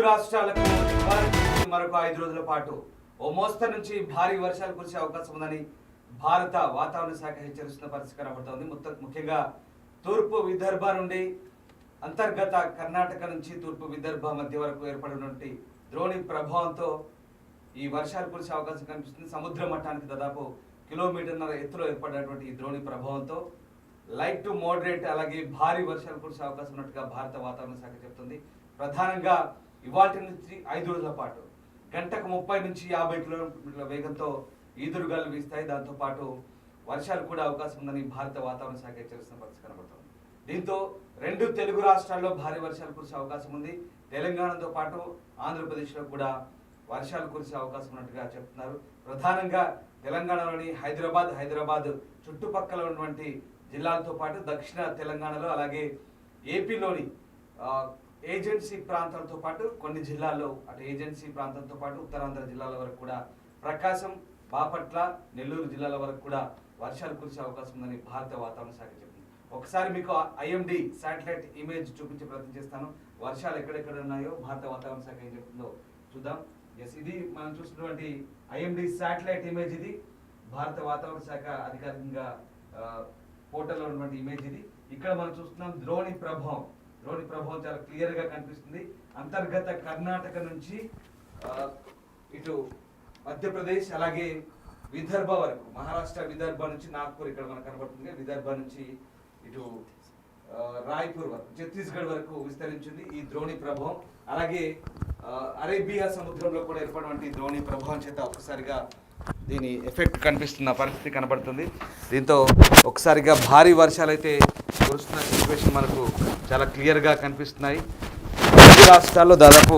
రాష్ట్రాలకు ఇవాళ నుంచి మరొక 5 రోజుల పాటు ఓ మోస్తరు నుంచి భారీ వర్షాలు కురిసే అవకాశం ఉందని భారత వాతావరణ శాఖ హెచ్చరిస్తున్న పరిస్థితి కనబడుతోంది. ముఖ్యంగా తూర్పు విదర్భ నుండి అంతర్గత కర్ణాటక నుంచి తూర్పు విదర్భ మధ్య వరకు ఏర్పడినటువంటి ద్రోణి ప్రభావంతో ఈ వర్షాలు కురిసే అవకాశం కనిపిస్తుంది. సముద్ర మట్టానికి దాదాపు కిలోమీటర్న్నర ఎత్తులో ఏర్పడినటువంటి ఈ ద్రోణి ప్రభావంతో లైట్ టు మోడరేట్ అలాగే భారీ వర్షాలు కురిసే అవకాశం ఉన్నట్టుగా భారత వాతావరణ శాఖ చెప్తుంది. ప్రధానంగా ఇవాటి నుంచి 5 రోజుల పాటు గంటకు 30 నుంచి 50 కిలోమీటర్ల వేగంతో ఈదురుగాలు వీస్తాయి. దాంతోపాటు వర్షాలు కూడా అవకాశం ఉందని భారత వాతావరణ శాఖ హెచ్చరిస్తున్న పరిస్థితి కనబడుతోంది. దీంతో 2 తెలుగు రాష్ట్రాల్లో భారీ వర్షాలు కురిసే అవకాశం ఉంది. తెలంగాణతో పాటు ఆంధ్రప్రదేశ్లో కూడా వర్షాలు కురిసే అవకాశం ఉన్నట్టుగా చెప్తున్నారు. ప్రధానంగా తెలంగాణలోని హైదరాబాద్ చుట్టుపక్కల ఉన్నటువంటి జిల్లాలతో పాటు దక్షిణ తెలంగాణలో అలాగే ఏపీలోని ఏజెన్సీ ప్రాంతాలతో పాటు కొన్ని జిల్లాల్లో అటు ఏజెన్సీ ప్రాంతంతో పాటు ఉత్తరాంధ్ర జిల్లాల వరకు కూడా ప్రకాశం, బాపట్ల, నెల్లూరు జిల్లాల వరకు కూడా వర్షాలు కురిసే అవకాశం ఉందని భారత వాతావరణ శాఖ చెప్పింది. ఒకసారి మీకు ఐఎండి శాటిలైట్ ఇమేజ్ చూపించే ప్రయత్నం చేస్తాను. వర్షాలు ఎక్కడెక్కడ ఉన్నాయో భారత వాతావరణ శాఖ ఏం చెప్తుందో చూద్దాం. ఇది మనం చూస్తున్నటువంటి ఐఎండి శాటిలైట్ ఇమేజ్. ఇది భారత వాతావరణ శాఖ అధికారికంగా పోర్టల్లో ఉన్నటువంటి ఇమేజ్. ఇది ఇక్కడ మనం చూస్తున్నాం ద్రోణి ప్రభావం చాలా క్లియర్ గా కనిపిస్తుంది. అంతర్గత కర్ణాటక నుంచి ఇటు మధ్యప్రదేశ్ అలాగే విదర్భ వరకు, మహారాష్ట్ర విదర్భ నుంచి నాగ్పూర్ ఇక్కడ మనకు కనబడుతుంది. విదర్భ నుంచి ఇటు రాయ్పూర్ వరకు, ఛత్తీస్గఢ్ వరకు విస్తరించింది ఈ ద్రోణి ప్రభావం. అలాగే అరేబియా సముద్రంలో కూడా ఏర్పడినటువంటి ద్రోణి ప్రభావం చేత ఒక్కసారిగా దీని ఎఫెక్ట్ కనిపిస్తున్న పరిస్థితి కనబడుతుంది. దీంతో ఒకసారిగా భారీ వర్షాలు అయితే కురుస్తున్న సిచ్యువేషన్ మనకు చాలా క్లియర్గా కనిపిస్తున్నాయి. తెలుగు రాష్ట్రాల్లో దాదాపు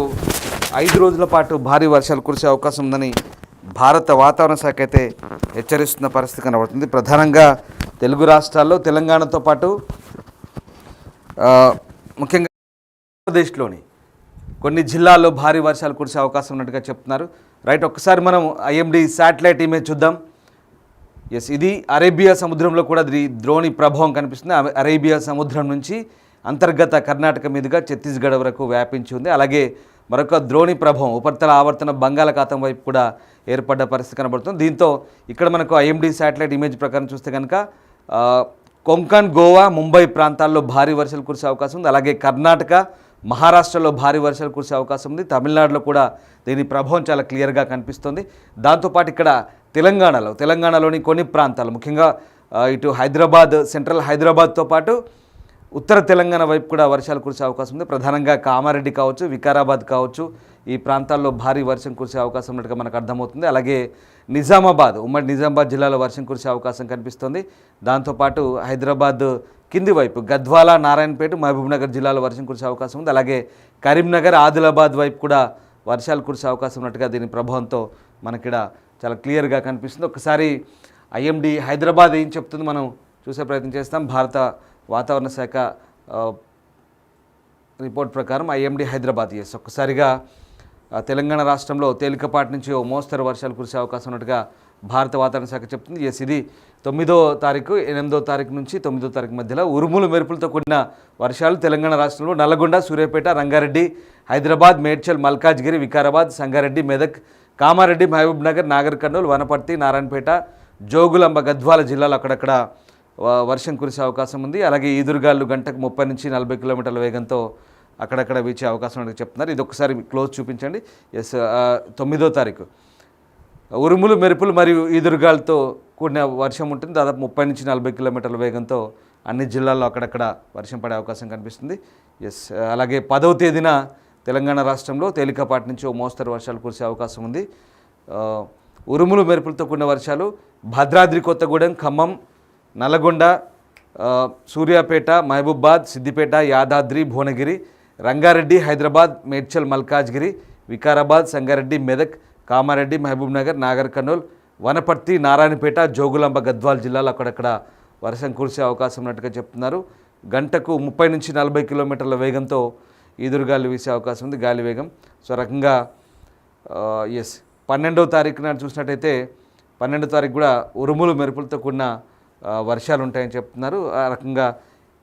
5 రోజుల పాటు భారీ వర్షాలు కురిసే అవకాశం ఉందని భారత వాతావరణ శాఖ అయితే హెచ్చరిస్తున్న పరిస్థితి కనబడుతుంది. ప్రధానంగా తెలుగు రాష్ట్రాల్లో తెలంగాణతో పాటు ముఖ్యంగా ఆంధ్రప్రదేశ్లోని కొన్ని జిల్లాల్లో భారీ వర్షాలు కురిసే అవకాశం ఉన్నట్టుగా చెప్తున్నారు. రైట్, ఒక్కసారి మనం ఐఎండి శాటిలైట్ ఇమేజ్ చూద్దాం. ఇది అరేబియా సముద్రంలో కూడా ద్రోణి ప్రభావం కనిపిస్తుంది. అరేబియా సముద్రం నుంచి అంతర్గత కర్ణాటక మీదుగా ఛత్తీస్గఢ్ వరకు వ్యాపించి ఉంది. అలాగే మరొక ద్రోణి ప్రభావం ఉపరితల ఆవర్తన బంగాళాఖాతం వైపు కూడా ఏర్పడ్డ పరిస్థితి కనబడుతుంది. దీంతో ఇక్కడ మనకు ఐఎండి శాటిలైట్ ఇమేజ్ ప్రకారం చూస్తే కనుక కొంకణ్, గోవా, ముంబై ప్రాంతాల్లో భారీ వర్షాలు కురిసే అవకాశం ఉంది. అలాగే కర్ణాటక, మహారాష్ట్రలో భారీ వర్షాలు కురిసే అవకాశం ఉంది. తమిళనాడులో కూడా దీని ప్రభావం చాలా క్లియర్గా కనిపిస్తుంది. దాంతోపాటు ఇక్కడ తెలంగాణలోని కొన్ని ప్రాంతాలు, ముఖ్యంగా ఇటు సెంట్రల్ హైదరాబాద్తో పాటు ఉత్తర తెలంగాణ వైపు కూడా వర్షాలు కురిసే అవకాశం ఉంది. ప్రధానంగా కామారెడ్డి కావచ్చు, వికారాబాద్ కావచ్చు, ఈ ప్రాంతాల్లో భారీ వర్షం కురిసే అవకాశం ఉన్నట్టుగా మనకు అర్థమవుతుంది. అలాగే ఉమ్మడి నిజామాబాద్ జిల్లాలో వర్షం కురిసే అవకాశం కనిపిస్తుంది. దాంతోపాటు హైదరాబాద్ కింది వైపు గద్వాల, నారాయణపేట, మహబూబ్నగర్ జిల్లాలో వర్షం కురిసే అవకాశం ఉంది. అలాగే కరీంనగర్, ఆదిలాబాద్ వైపు కూడా వర్షాలు కురిసే అవకాశం ఉన్నట్టుగా దీని ప్రభావంతో మనకిడ చాలా క్లియర్గా కనిపిస్తుంది. ఒకసారి ఐఎండి హైదరాబాద్ ఏం చెప్తుంది మనం చూసే ప్రయత్నం చేస్తాం. భారత వాతావరణ శాఖ రిపోర్ట్ ప్రకారం ఐఎండి హైదరాబాద్ ఒక్కసారిగా తెలంగాణ రాష్ట్రంలో తేలికపాటి నుంచి ఓ మోస్తరు వర్షాలు కురిసే అవకాశం ఉన్నట్టుగా భారత వాతావరణ శాఖ చెప్తుంది. ఇది 9వ తారీఖు, 8వ తారీఖు నుంచి 9వ తారీఖు మధ్యలో ఉరుములు మెరుపులతో కూడిన వర్షాలు తెలంగాణ రాష్ట్రంలో నల్లగొండ, సూర్యాపేట, రంగారెడ్డి, హైదరాబాద్, మేడ్చల్, మల్కాజ్గిరి, వికారాబాద్, సంగారెడ్డి, మెదక్, కామారెడ్డి, మహబూబ్నగర్, నాగర్ కర్నూలు, వనపర్తి, నారాయణపేట, జోగులాంబ, గద్వాల జిల్లాలో అక్కడక్కడ వర్షం కురిసే అవకాశం ఉంది. అలాగే ఈదురుగాలు గంటకు 30 నుంచి 40 కిలోమీటర్ల వేగంతో అక్కడక్కడ వీచే అవకాశం ఉన్నట్టు చెప్తున్నారు. ఇది ఒకసారి క్లోజ్ చూపించండి. 9వ తారీఖు ఉరుములు, మెరుపులు మరియు ఈదురుగాలతో కూడిన వర్షం ఉంటుంది. దాదాపు 30 నుంచి 40 కిలోమీటర్ల వేగంతో అన్ని జిల్లాల్లో అక్కడక్కడ వర్షం పడే అవకాశం కనిపిస్తుంది. అలాగే 10వ తేదీన తెలంగాణ రాష్ట్రంలో తేలికపాటి నుంచి ఓ మోస్తరు వర్షాలు కురిసే అవకాశం ఉంది. ఉరుములు, మెరుపులతో కూడిన వర్షాలు భద్రాద్రి కొత్తగూడెం, ఖమ్మం, నల్లగొండ, సూర్యాపేట, మహబూబాద్, సిద్దిపేట, యాదాద్రి, భువనగిరి, రంగారెడ్డి, హైదరాబాద్, మేడ్చల్, మల్కాజ్గిరి, వికారాబాద్, సంగారెడ్డి, మెదక్, కామారెడ్డి, మహబూబ్నగర్, నాగర్ కర్నూల్, వనపర్తి, నారాయణపేట, జోగులాంబ, గద్వాల్ జిల్లాలో అక్కడక్కడ వర్షం కురిసే అవకాశం ఉన్నట్టుగా చెప్తున్నారు. గంటకు 30 నుంచి 40 కిలోమీటర్ల వేగంతో ఈదురుగాలు వీసే అవకాశం ఉంది, గాలి వేగం. రకంగా 12వ తారీఖు నాడు చూసినట్టయితే 12వ తారీఖు కూడా ఉరుములు, మెరుపులతో కూడిన వర్షాలు ఉంటాయని చెప్తున్నారు. ఆ రకంగా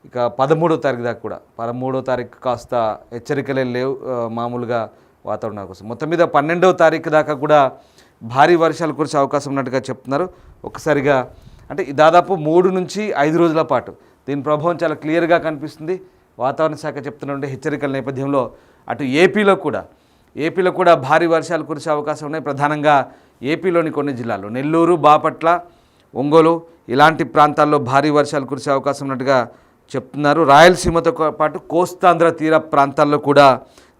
ఇక 13వ తారీఖు దాకా కూడా 13వ తారీఖు కాస్త హెచ్చరికలే లేవు, మామూలుగా వాతావరణం కోసం మొత్తం మీద 12వ తారీఖు దాకా కూడా భారీ వర్షాలు కురిసే అవకాశం ఉన్నట్టుగా చెప్తున్నారు. ఒక్కసారిగా అంటే దాదాపు 3 నుంచి 5 రోజుల పాటు దీని ప్రభావం చాలా క్లియర్గా కనిపిస్తుంది. వాతావరణ శాఖ చెప్తున్నటువంటి హెచ్చరికల నేపథ్యంలో అటు ఏపీలో కూడా భారీ వర్షాలు కురిసే అవకాశం ఉన్నాయి. ప్రధానంగా ఏపీలోని కొన్ని జిల్లాల్లో నెల్లూరు, బాపట్ల, ఒంగోలు ఇలాంటి ప్రాంతాల్లో భారీ వర్షాలు కురిసే అవకాశం ఉన్నట్టుగా చెప్తున్నారు. రాయలసీమతో పాటు కోస్తాంధ్ర తీర ప్రాంతాల్లో కూడా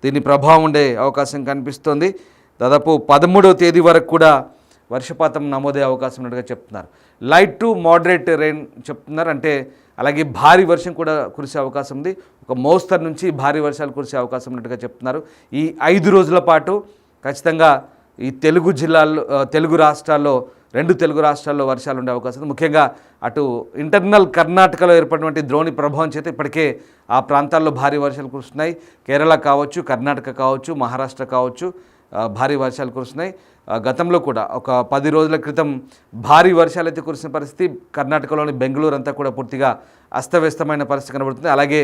దీని ప్రభావం ఉండే అవకాశం కనిపిస్తోంది. దాదాపు 13వ తేదీ వరకు కూడా వర్షపాతం నమోదయ్యే అవకాశం ఉన్నట్టుగా చెప్తున్నారు. లైట్ టు మోడరేట్ రెయిన్ చెప్తున్నారు. అంటే అలాగే భారీ వర్షం కూడా కురిసే అవకాశం ఉంది. ఒక మోస్తరు నుంచి భారీ వర్షాలు కురిసే అవకాశం ఉన్నట్టుగా చెప్తున్నారు. ఈ 5 రోజుల పాటు ఖచ్చితంగా ఈ తెలుగు రాష్ట్రాల్లో 2 తెలుగు రాష్ట్రాల్లో వర్షాలు ఉండే అవకాశం ఉంది. ముఖ్యంగా అటు ఇంటర్నల్ కర్ణాటకలో ఏర్పడినటువంటి ద్రోణి ప్రభావం చేత ఇప్పటికే ఆ ప్రాంతాల్లో భారీ వర్షాలు కురుస్తున్నాయి. కేరళ కావచ్చు, కర్ణాటక కావచ్చు, మహారాష్ట్ర కావచ్చు భారీ వర్షాలు కురుస్తున్నాయి. గతంలో కూడా ఒక 10 రోజుల క్రితం భారీ వర్షాలు అయితే కురిసిన పరిస్థితి. కర్ణాటకలోని బెంగళూరు అంతా కూడా పూర్తిగా అస్తవ్యస్తమైన పరిస్థితి కనబడుతుంది. అలాగే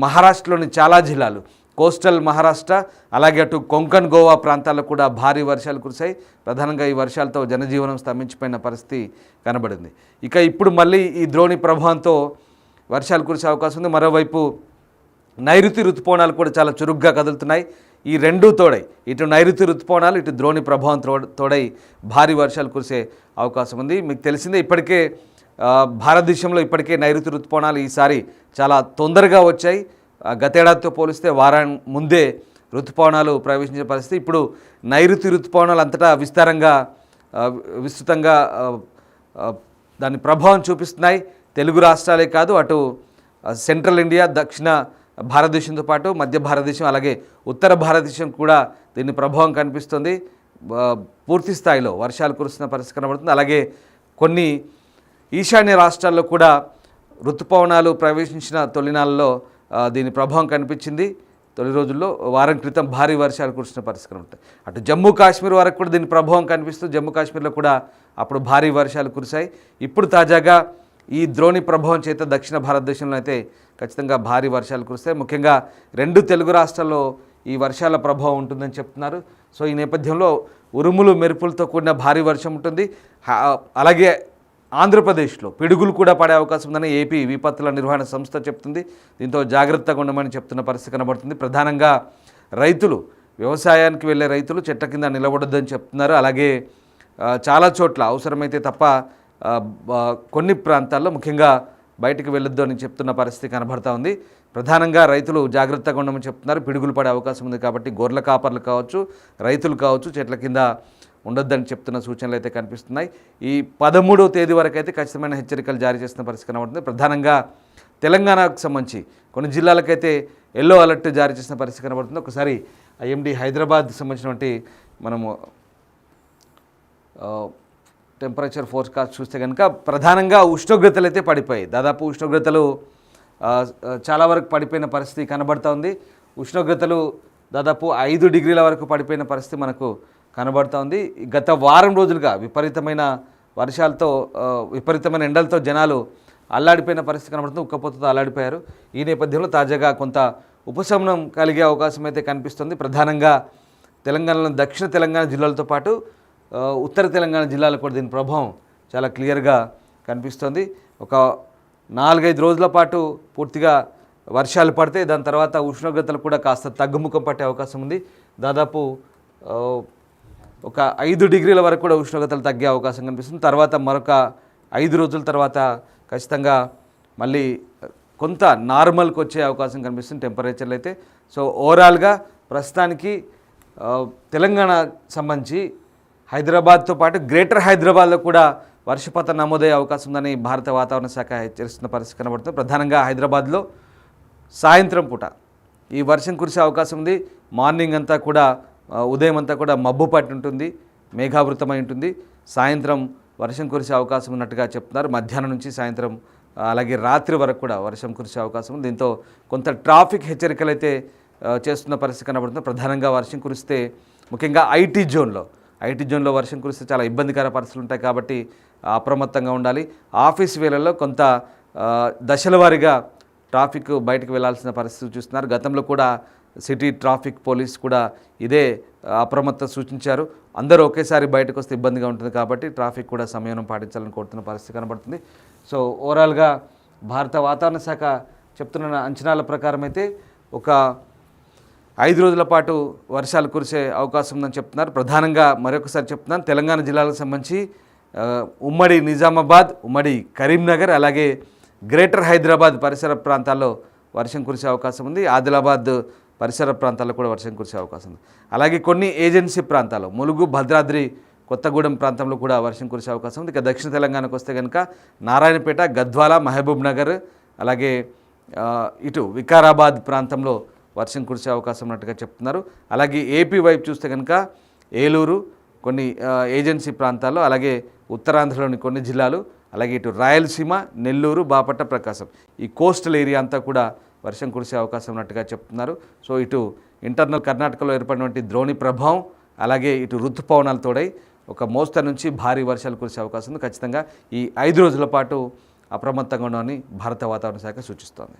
మహారాష్ట్రలోని చాలా జిల్లాలు, కోస్టల్ మహారాష్ట్ర అలాగే అటు కొంకణ్, గోవా ప్రాంతాల్లో కూడా భారీ వర్షాలు కురిశాయి. ప్రధానంగా ఈ వర్షాలతో జనజీవనం స్తంభించిపోయిన పరిస్థితి కనబడింది. ఇక ఇప్పుడు మళ్ళీ ఈ ద్రోణి ప్రభావంతో వర్షాలు కురిసే అవకాశం ఉంది. మరోవైపు నైరుతి రుతుపవనాలు కూడా చాలా చురుగ్గా కదులుతున్నాయి. ఈ రెండూ తోడై, ఇటు నైరుతి రుతుపవనాలు, ఇటు ద్రోణి ప్రభావం తోడై భారీ వర్షాలు కురిసే అవకాశం ఉంది. మీకు తెలిసిందే ఇప్పటికే భారతదేశంలో ఇప్పటికే నైరుతి రుతుపవనాలు ఈసారి చాలా తొందరగా వచ్చాయి. గతేడాదితో పోలిస్తే వారం ముందే ఋతుపవనాలు ప్రవేశించిన పరిస్థితి. ఇప్పుడు నైరుతి ఋతుపవనాలు అంతటా విస్తృతంగా దాని ప్రభావం చూపిస్తున్నాయి. తెలుగు రాష్ట్రాలే కాదు, అటు సెంట్రల్ ఇండియా, దక్షిణ భారతదేశంతో పాటు మధ్య భారతదేశం అలాగే ఉత్తర భారతదేశం కూడా దీని ప్రభావం కనిపిస్తుంది. పూర్తి స్థాయిలో వర్షాలు కురుస్తున్న పరిస్థితి కనబడుతుంది. అలాగే కొన్ని ఈశాన్య రాష్ట్రాల్లో కూడా ఋతుపవనాలు ప్రవేశించిన తొలినాళ్ళలో దీని ప్రభావం కనిపించింది. తొలి రోజుల్లో వారం క్రితం భారీ వర్షాలు కురిసిన పరిస్థితి ఉంటాయి. అటు జమ్మూ కాశ్మీర్ వరకు కూడా దీని ప్రభావం కనిపిస్తుంది. జమ్మూ కాశ్మీర్లో కూడా అప్పుడు భారీ వర్షాలు కురిశాయి. ఇప్పుడు తాజాగా ఈ ద్రోణి ప్రభావం చేత దక్షిణ భారతదేశంలో అయితే ఖచ్చితంగా భారీ వర్షాలు కురుస్తాయి. ముఖ్యంగా 2 తెలుగు రాష్ట్రాల్లో ఈ వర్షాల ప్రభావం ఉంటుందని చెప్తున్నారు. సో ఈ నేపథ్యంలో ఉరుములు మెరుపులతో కూడిన భారీ వర్షం ఉంటుంది. అలాగే ఆంధ్రప్రదేశ్లో పిడుగులు కూడా పడే అవకాశం ఉందని ఏపీ విపత్తుల నిర్వహణ సంస్థ చెప్తుంది. దీంతో జాగ్రత్తగా ఉండమని చెప్తున్న పరిస్థితి కనబడుతుంది. ప్రధానంగా రైతులు, వ్యవసాయానికి వెళ్ళే రైతులు చెట్ల కింద నిలబడొద్దని చెప్తున్నారు. అలాగే చాలా చోట్ల అవసరమైతే తప్ప కొన్ని ప్రాంతాల్లో ముఖ్యంగా బయటకు వెళ్ళొద్దు అని చెప్తున్న పరిస్థితి కనబడతా ఉంది. ప్రధానంగా రైతులు జాగ్రత్తగా ఉండమని చెప్తున్నారు. పిడుగులు పడే అవకాశం ఉంది కాబట్టి గొర్రెల కాపర్లు కావచ్చు, రైతులు కావచ్చు చెట్ల కింద ఉండొద్దని చెప్తున్న సూచనలు అయితే కనిపిస్తున్నాయి. ఈ 13వ తేదీ వరకు అయితే ఖచ్చితమైన హెచ్చరికలు జారీ చేస్తున్న పరిస్థితి కనబడుతుంది. ప్రధానంగా తెలంగాణకు సంబంధించి కొన్ని జిల్లాలకైతే ఎల్లో అలర్ట్ జారీ చేసిన పరిస్థితి కనబడుతుంది. ఒకసారి ఐఎండీ హైదరాబాద్ సంబంధించినటువంటి మనము టెంపరేచర్ ఫోర్కాస్ట్ చూస్తే కనుక ప్రధానంగా ఉష్ణోగ్రతలు అయితే పడిపోయాయి. దాదాపు ఉష్ణోగ్రతలు చాలా వరకు పడిపోయిన పరిస్థితి కనబడుతూ ఉంది. ఉష్ణోగ్రతలు దాదాపు 5 డిగ్రీల వరకు పడిపోయిన పరిస్థితి మనకు కనబడుతూ ఉంది. గత వారం రోజులుగా విపరీతమైన వర్షాలతో, విపరీతమైన ఎండలతో జనాలు అల్లాడిపోయిన పరిస్థితి కనబడుతుంది. ఉక్కపోతతో అల్లాడిపోయారు. ఈ నేపథ్యంలో తాజాగా కొంత ఉపశమనం కలిగే అవకాశం అయితే కనిపిస్తుంది. ప్రధానంగా తెలంగాణలో దక్షిణ తెలంగాణ జిల్లాలతో పాటు ఉత్తర తెలంగాణ జిల్లాలో కూడా దీని ప్రభావం చాలా క్లియర్గా కనిపిస్తుంది. ఒక 4-5 రోజుల పాటు పూర్తిగా వర్షాలు పడితే దాని తర్వాత ఉష్ణోగ్రతలు కూడా కాస్త తగ్గుముఖం పట్టే అవకాశం ఉంది. దాదాపు ఒక 5 డిగ్రీల వరకు కూడా ఉష్ణోగ్రతలు తగ్గే అవకాశం కనిపిస్తుంది. తర్వాత మరొక 5 రోజుల తర్వాత ఖచ్చితంగా మళ్ళీ కొంత నార్మల్కి వచ్చే అవకాశం కనిపిస్తుంది టెంపరేచర్లు అయితే. సో ఓవరాల్గా ప్రస్తుతానికి తెలంగాణ సంబంధించి హైదరాబాద్తో పాటు గ్రేటర్ హైదరాబాద్లో కూడా వర్షపాతం నమోదయ్యే అవకాశం ఉందని భారత వాతావరణ శాఖ హెచ్చరిస్తున్న పరిస్థితి కనబడుతుంది. ప్రధానంగా హైదరాబాద్లో సాయంత్రం పూట ఈ వర్షం కురిసే అవకాశం ఉంది. మార్నింగ్ అంతా కూడా, ఉదయం అంతా కూడా మబ్బు పట్టి ఉంటుంది, మేఘావృతమై ఉంటుంది. సాయంత్రం వర్షం కురిసే అవకాశం ఉన్నట్టుగా చెప్తున్నారు. మధ్యాహ్నం నుంచి సాయంత్రం అలాగే రాత్రి వరకు కూడా వర్షం కురిసే అవకాశం ఉంది. దీంతో కొంత ట్రాఫిక్ హెచ్చరికలు అయితే చేస్తున్న పరిస్థితి కనబడుతుంది. ప్రధానంగా వర్షం కురిస్తే ముఖ్యంగా ఐటీ జోన్లో వర్షం కురిస్తే చాలా ఇబ్బందికర పరిస్థితులు ఉంటాయి కాబట్టి అప్రమత్తంగా ఉండాలి. ఆఫీస్ వేళల్లో కొంత దశల వారీగా ట్రాఫిక్ బయటకు వెళ్లాల్సిన పరిస్థితి చూస్తున్నారు. గతంలో కూడా సిటీ ట్రాఫిక్ పోలీస్ కూడా ఇదే అప్రమత్త సూచించారు. అందరూ ఒకేసారి బయటకు వస్తే ఇబ్బందిగా ఉంటుంది కాబట్టి ట్రాఫిక్ కూడా సంయమనం పాటించాలని కోరుతున్న పరిస్థితి కనబడుతుంది. సో ఓవరాల్గా భారత వాతావరణ శాఖ చెప్తున్న అంచనాల ప్రకారం అయితే ఒక 5 రోజుల పాటు వర్షాలు కురిసే అవకాశం ఉందని చెప్తున్నారు. ప్రధానంగా మరొకసారి చెప్తున్నాను, తెలంగాణ జిల్లాలకు సంబంధించి ఉమ్మడి నిజామాబాద్, ఉమ్మడి కరీంనగర్, అలాగే గ్రేటర్ హైదరాబాద్ పరిసర ప్రాంతాల్లో వర్షం కురిసే అవకాశం ఉంది. ఆదిలాబాద్ పరిసర ప్రాంతాల్లో కూడా వర్షం కురిసే అవకాశం ఉంది. అలాగే కొన్ని ఏజెన్సీ ప్రాంతాల్లో ములుగు, భద్రాద్రి, కొత్తగూడెం ప్రాంతంలో కూడా వర్షం కురిసే అవకాశం ఉంది. ఇక దక్షిణ తెలంగాణకు వస్తే కనుక నారాయణపేట, గద్వాల, మహబూబ్ నగర్, అలాగే ఇటు వికారాబాద్ ప్రాంతంలో వర్షం కురిసే అవకాశం ఉన్నట్టుగా చెప్తున్నారు. అలాగే ఏపీ వైపు చూస్తే కనుక ఏలూరు, కొన్ని ఏజెన్సీ ప్రాంతాల్లో, అలాగే ఉత్తరాంధ్రలోని కొన్ని జిల్లాలు, అలాగే ఇటు రాయలసీమ, నెల్లూరు, బాపట్ల, ప్రకాశం ఈ కోస్టల్ ఏరియా అంతా కూడా వర్షం కురిసే అవకాశం ఉన్నట్టుగా చెప్తున్నారు. సో ఇటు ఇంటర్నల్ కర్ణాటకలో ఏర్పడినటువంటి ద్రోణి ప్రభావం, అలాగే ఇటు ఋతుపవనాలు తోడై ఒక మోస్తరు నుంచి భారీ వర్షాలు కురిసే అవకాశం ఉంది. ఖచ్చితంగా ఈ 5 రోజుల పాటు అప్రమత్తంగా ఉండమని భారత వాతావరణ శాఖ సూచిస్తోంది.